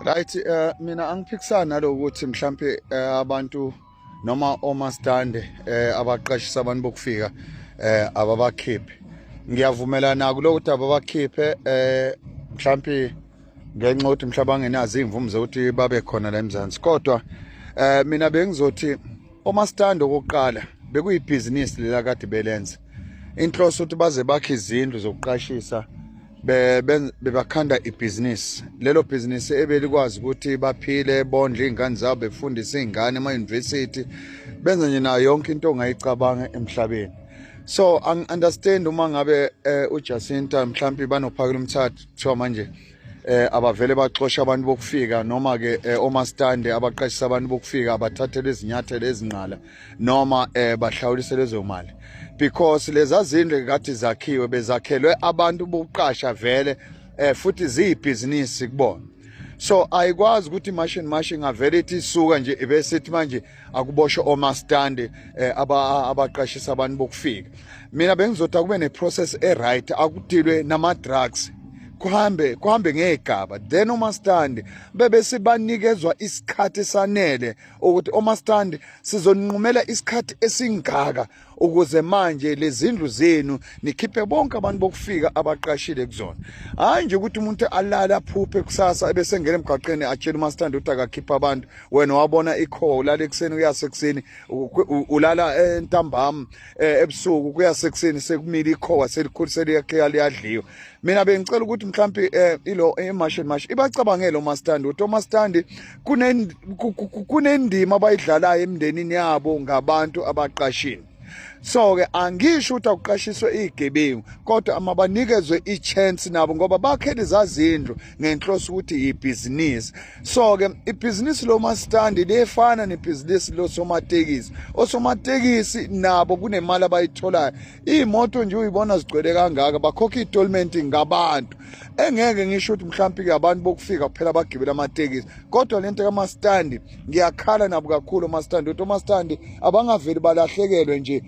Right, mina angiphikisana nalokuthi mhlambe abantu noma omastande abaqashisa abantu bokufika ababakhiphi. Ngiyavumelana kulokuthi ababakhiphe mhlambe ngenxa yokuthi mhlawumbe angenazo imvume zokuthi babe khona la eMzansi. Kodwa mina bengizothi omastande okokuqala bekuyibhizinisi lela kade belenza. Inhloso ukuthi baze bakhe izindlu zokuqashisa bebakhanda ibhizinisi. Lelo bhizinisi ebelikwazi ukuthi baphile bondle izingane zabo, befundise izingane ema-university, benza nje nayo yonke into ongayicabanga emhlabeni. So understand uma ngabe uJacinta mhlawumbe banophakela umthathu kuthiwa manje abavele baxosha abantu bokufika noma ke omastande abaqashisa abantu bokufika abathathele izinyathelo ezinqala noma bahlawulise lezo mali, because leza zindlu kade zakhiwe bezakhelwe abantu bokuqasha vele futhi ziyibhizinisi kubona. So ayikwazi ukuthi mashini ngavele ithi isuka nje bese ithi manje akuboshwe omastande abaqashisa abantu bokufika. Mina bengizothi kube neprocess right, akudilwe nama drugs, kuhambe ngegaba, then omastande bese banikezwa isikhathi sanele ukuthi omastande sizonqumela isikhathi esingaka ukuze manje lezindlu zenu nikhiphe bonke abantu bokufika abaqashile kuzona. Hayi nje ukuthi umuntu alala aphuphe kusasa ebese ngena emgaqweni atshela umastande ukuthi akakhipha abantu, wena wabona ikho ulala ekseni uyasekuseni, ulala entambama ebusuku kuyasekuseni sekumile ikhowa selikhulisele yakhe liyadliwa. Mina bengicela ukuthi mhlambi ilo emashini ibacabangele omastande ukuthi omastande kunendima abayidlalayo emndenini yabo ngabantu abaqashini. So ke angisho ukuthi akuqashiswe igebengu, kodwa amabanikezwe ichance nabo ngoba bakhele izazindlu ngenhloso ukuthi ibhizinisi. So ke ibhizinisi lomastandi lefana nebhizinisi losomatekisi. Osomatekisi nabo kunemali abayitholayo. Imoto nje uyibona zigcwele kangaka bakhokha itollment ngabantu. Engeke ngisho ukuthi mhlawumbe ke abantu bokufika kuphela bagibela amatekisi, kodwa lento kamastandi ngiyakhala nabo kakhulu omastandi ukuthi omastandi abangaveli balahlekelwe nje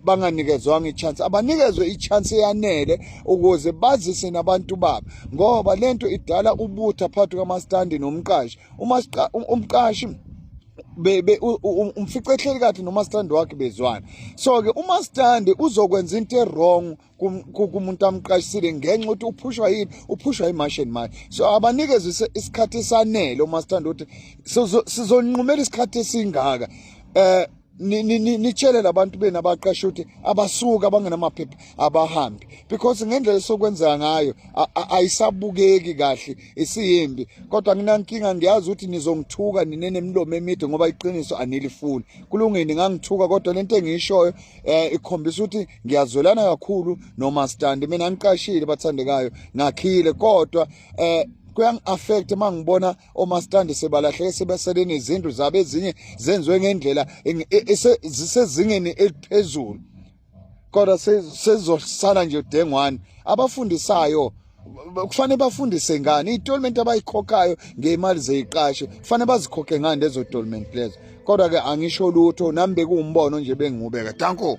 banganikezwanga ichance, abanikezwe ichance eyanele ukuze bazise nabantu babo, ngoba lento idala ubutha phakathi kamastandi nomqashi. Umqashi umfice ehleli kahle nomastandi wakhe bezwana. So ke umastandi uzokwenza into wrong kumuntu amqashisile ngenxa ukuthi uphushwa imashini manje. So abanikezwe isikhathi esanele omastandi ukuthi sizonqumela isikhathi esingaka. Nitshele labantu bena abaqasha ukuthi abasuka abangenamaphepha abahambi, because ngendlela sokwenza ngayo ayisabukeki kahle, isiyimbi. Kodwa nginankinga, ngiyazi ukuthi nizongithuka ninemlomo emide ngoba iqiniso anilifuni. Kulungile ngangithuka, kodwa lento engiyishoyo ikhombisa ukuthi ngiyazwelana kakhulu nomastandi. Mina ngiqashile bathandekayo, ngakhile, kodwa kuyangi-affect uma ngibona omastandi sebalahleke sebesele nezindlu zabo ezinye zenziwe ngendlela zisezingeni eliphezulu, kodwa sezosala nje udengwane. Abafundisayo kufanele bafundise ngani itollment abayikhokhayo ngemali zeyiqashe, kufanele bazikhokhe ngani lezo tollment lezo. Kodwa ke angisho lutho, nami bekuwumbono nje bengingubeka. Danko.